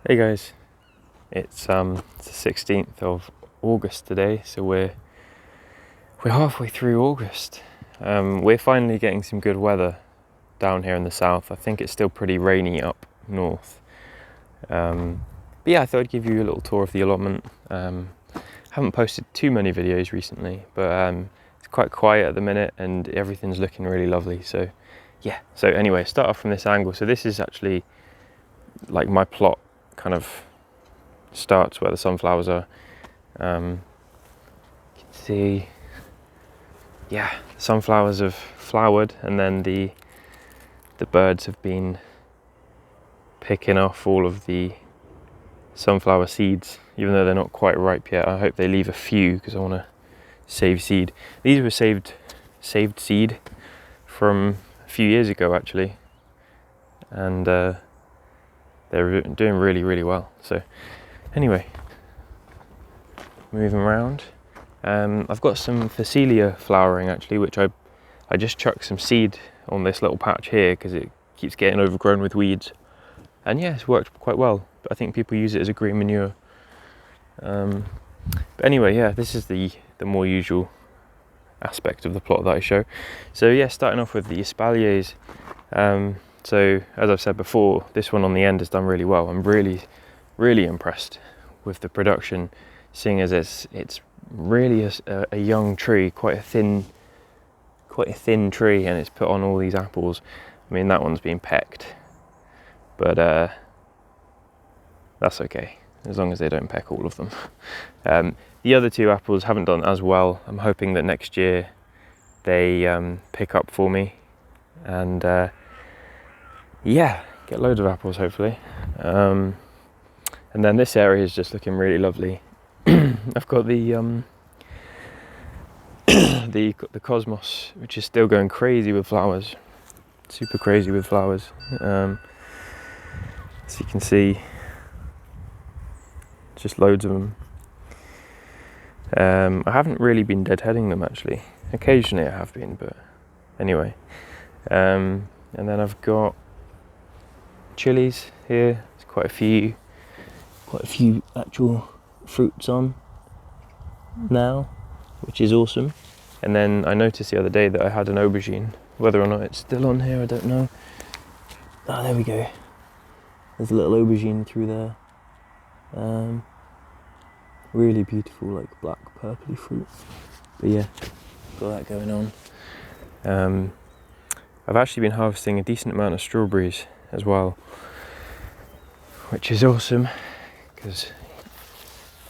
Hey guys, it's the 16th of August today, so we're halfway through August. We're finally getting some good weather down here in the south. I think it's still pretty rainy up north. But yeah, I thought I'd give you a little tour of the allotment. Haven't posted too many videos recently, but it's quite quiet at the minute and everything's looking really lovely. So yeah, so anyway, start off from this angle. So this is actually like my plot kind of starts where the sunflowers are. You can see, yeah, the sunflowers have flowered, and then the birds have been picking off all of the sunflower seeds, even though they're not quite ripe yet. I hope they leave a few because I want to save seed. These were saved seed from a few years ago actually, and they're doing really well. So anyway, moving around, I've got some Phacelia flowering actually, which I just chucked some seed on this little patch here because it keeps getting overgrown with weeds, and yeah, it's worked quite well. But I think people use it as a green manure. But anyway, yeah, this is the more usual aspect of the plot that I show. So yeah, starting off with the espaliers. So as I've said before, this one on the end has done really well. I'm really impressed with the production, seeing as it's really a young tree, quite a thin tree, and it's put on all these apples. I mean, that one's been pecked, but that's okay as long as they don't peck all of them. The other two apples haven't done as well. I'm hoping that next year they pick up for me, and yeah, get loads of apples hopefully. And then this area is just looking really lovely. I've got the the cosmos, which is still going crazy with flowers, super crazy with flowers. As you can see, just loads of them. I haven't really been deadheading them actually. Occasionally I have been, but anyway. And then I've got chilies here. There's quite a few actual fruits on now, which is awesome. And then I noticed the other day that I had an aubergine. Whether or not it's still on here, I don't know. Ah, there we go. There's a little aubergine through there. Really beautiful, like black purpley fruit. But yeah, got that going on. I've actually been harvesting a decent amount of strawberries as well, which is awesome because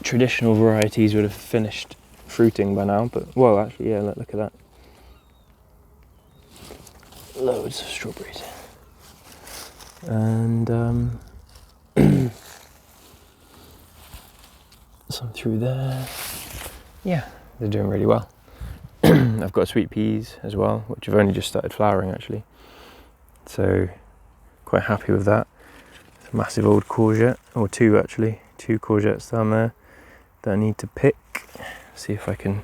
traditional varieties would have finished fruiting by now. But well, actually, yeah, look at that. Loads of strawberries. And some through there. Yeah, they're doing really well. I've got sweet peas as well, which have only just started flowering actually. So quite happy with that. It's a massive old courgette, or two courgettes down there that I need to pick. See if I can,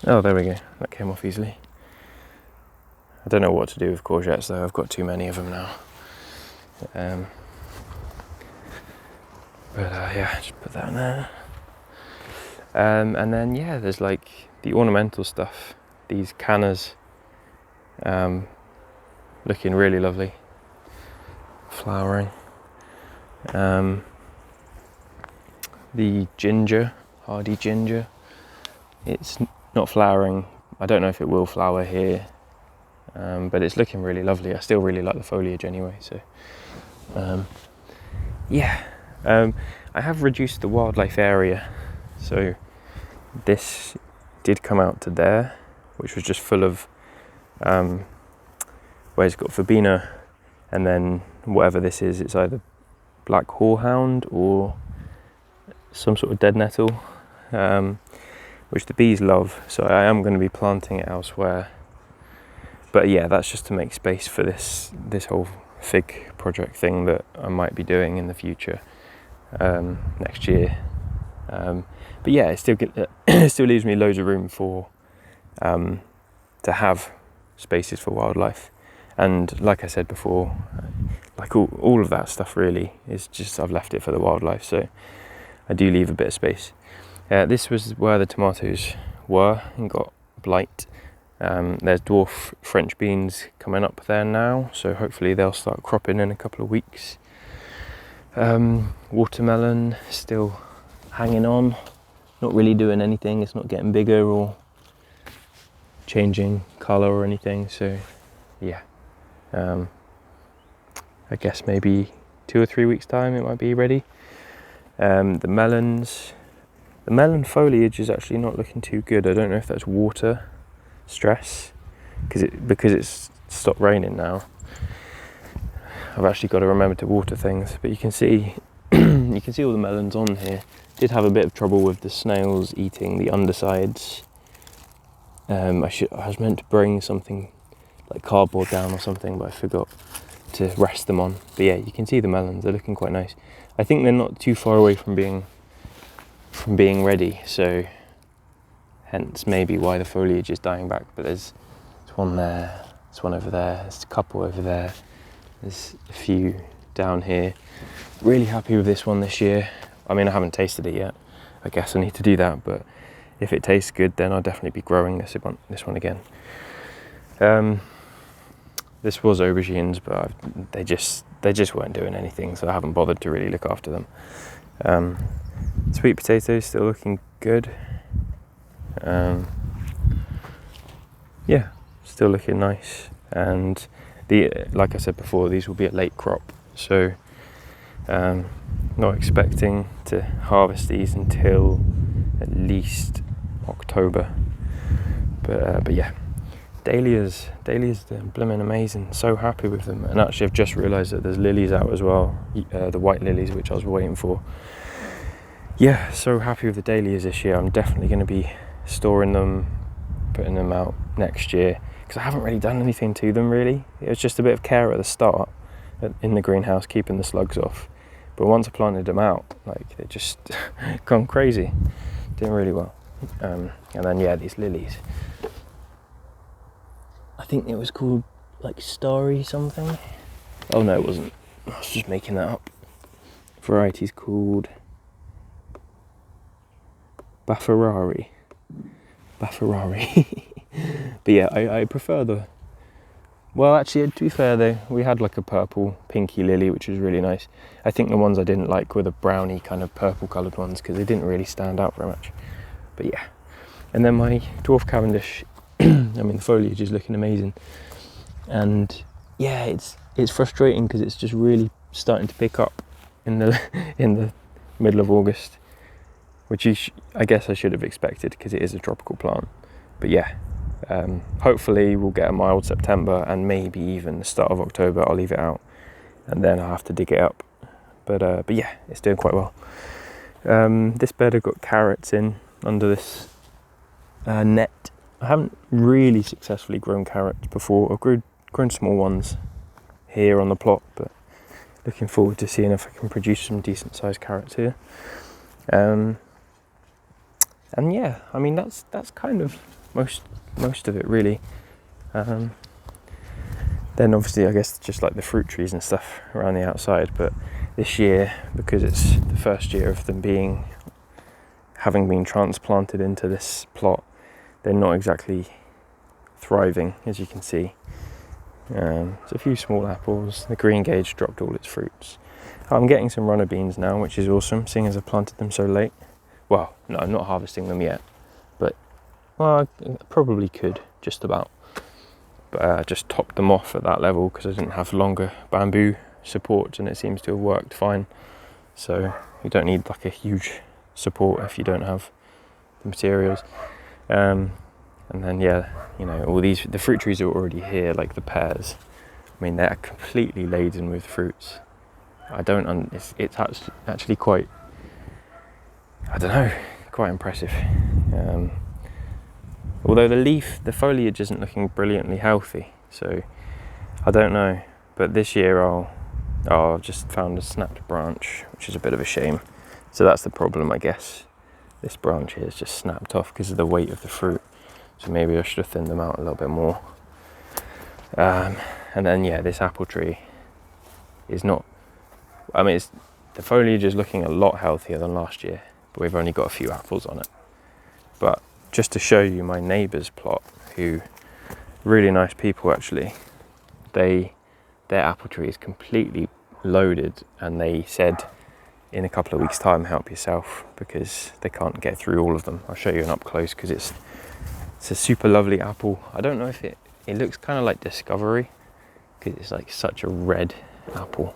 oh there we go, that came off easily. I don't know what to do with courgettes though, I've got too many of them now. But yeah, just put that in there. And then yeah, there's like the ornamental stuff, these cannas, looking really lovely, flowering. The ginger, hardy ginger, it's not flowering. I don't know if it will flower here, but it's looking really lovely. I still really like the foliage anyway, so yeah. I have reduced the wildlife area, so this did come out to there, which was just full of where it's got verbena, and then whatever this is, it's either black horehound or some sort of dead nettle, which the bees love, so I am going to be planting it elsewhere. But yeah, that's just to make space for this whole fig project thing that I might be doing in the future, next year. But yeah, it still leaves me loads of room for to have spaces for wildlife. And like I said before, like all of that stuff really is just, I've left it for the wildlife, so I do leave a bit of space. This was where the tomatoes were and got blight. There's dwarf French beans coming up there now, so hopefully they'll start cropping in a couple of weeks. Watermelon still hanging on, not really doing anything. It's not getting bigger or changing colour or anything, so yeah, I guess maybe 2 or 3 weeks time it might be ready. The melon foliage is actually not looking too good. I don't know if that's water stress because it's stopped raining now. I've actually got to remember to water things, but you can see you can see all the melons on here. Did have a bit of trouble with the snails eating the undersides. I was meant to bring something like cardboard down or something, but I forgot to rest them on. But yeah, you can see the melons, they're looking quite nice. I think they're not too far away from being ready, so hence maybe why the foliage is dying back. But there's one there, there's one over there, there's a couple over there, there's a few down here. Really happy with this one this year. I mean, I haven't tasted it yet. I guess I need to do that, but if it tastes good, then I'll definitely be growing this one again. This was aubergines, but they just weren't doing anything, so I haven't bothered to really look after them. Sweet potatoes still looking good. Yeah, still looking nice. And like I said before, these will be a late crop, so not expecting to harvest these until at least October. But yeah, dahlias are blooming amazing. So happy with them. And actually I've just realised that there's lilies out as well, the white lilies, which I was waiting for. Yeah, so happy with the dahlias this year. I'm definitely going to be storing them, putting them out next year, because I haven't really done anything to them really. It was just a bit of care at the start in the greenhouse, keeping the slugs off. But once I planted them out, like, they just gone crazy. Doing really well. And then yeah, these lilies. I think it was called like Starry something. Oh no, it wasn't. I was just making that up. Variety's called Baffarari. But yeah, I prefer the... Well, actually, to be fair though, we had like a purple pinky lily, which was really nice. I think the ones I didn't like were the browny kind of purple coloured ones, because they didn't really stand out very much. But yeah. And then my dwarf Cavendish, I mean, the foliage is looking amazing. And yeah, it's frustrating because it's just really starting to pick up in the middle of August, which I guess I should have expected because it is a tropical plant. But yeah, hopefully we'll get a mild September and maybe even the start of October. I'll leave it out and then I'll have to dig it up. But yeah, it's doing quite well. This bed I've got carrots in under this net. I haven't really successfully grown carrots before. I've grown small ones here on the plot, but looking forward to seeing if I can produce some decent sized carrots here. And yeah, I mean that's kind of most of it really. Then obviously I guess just like the fruit trees and stuff around the outside, but this year, because it's the first year of them having been transplanted into this plot, they're not exactly thriving, as you can see. There's a few small apples. The green gage dropped all its fruits. I'm getting some runner beans now, which is awesome, seeing as I planted them so late. Well, no, I'm not harvesting them yet, but well, I probably could, just about. But I just topped them off at that level because I didn't have longer bamboo support, and it seems to have worked fine. So you don't need like a huge support if you don't have the materials. And then yeah, you know, all the fruit trees are already here, like the pears. I mean, they're completely laden with fruits. It's actually quite, I don't know, quite impressive. Although the foliage isn't looking brilliantly healthy, so I don't know. But this year I've just found a snapped branch, which is a bit of a shame. So that's the problem, I guess. This branch here is just snapped off because of the weight of the fruit. So maybe I should have thinned them out a little bit more. And then yeah, this apple tree is not, I mean, the foliage is looking a lot healthier than last year, but we've only got a few apples on it. But just to show you my neighbour's plot, who, really nice people actually, their apple tree is completely loaded, and they said in a couple of weeks' time, help yourself, because they can't get through all of them. I'll show you an up close, because it's a super lovely apple. I don't know if it looks kind of like Discovery, because it's like such a red apple.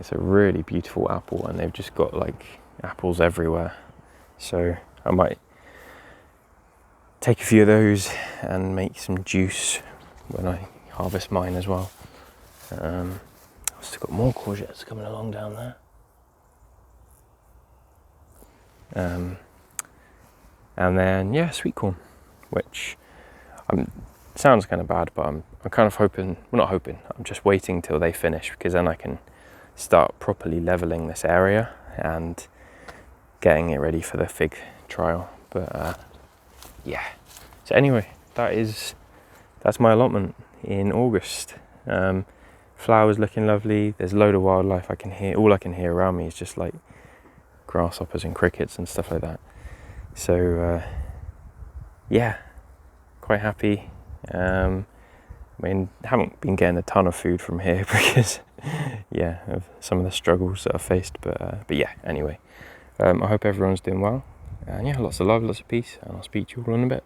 It's a really beautiful apple, and they've just got like apples everywhere. So I might take a few of those and make some juice when I harvest mine as well. I've still got more courgettes coming along down there. And then, yeah, sweet corn, which sounds kind of bad, but I'm kind of hoping, well, not hoping, I'm just waiting till they finish, because then I can start properly leveling this area and getting it ready for the fig trial. But yeah, so anyway, that's my allotment in August. Flowers looking lovely. There's a load of wildlife I can hear. All I can hear around me is just like grasshoppers and crickets and stuff like that. So yeah, quite happy. I mean, haven't been getting a ton of food from here because yeah, of some of the struggles that I've faced. But yeah, anyway, I hope everyone's doing well. And yeah, lots of love, lots of peace, and I'll speak to you all in a bit.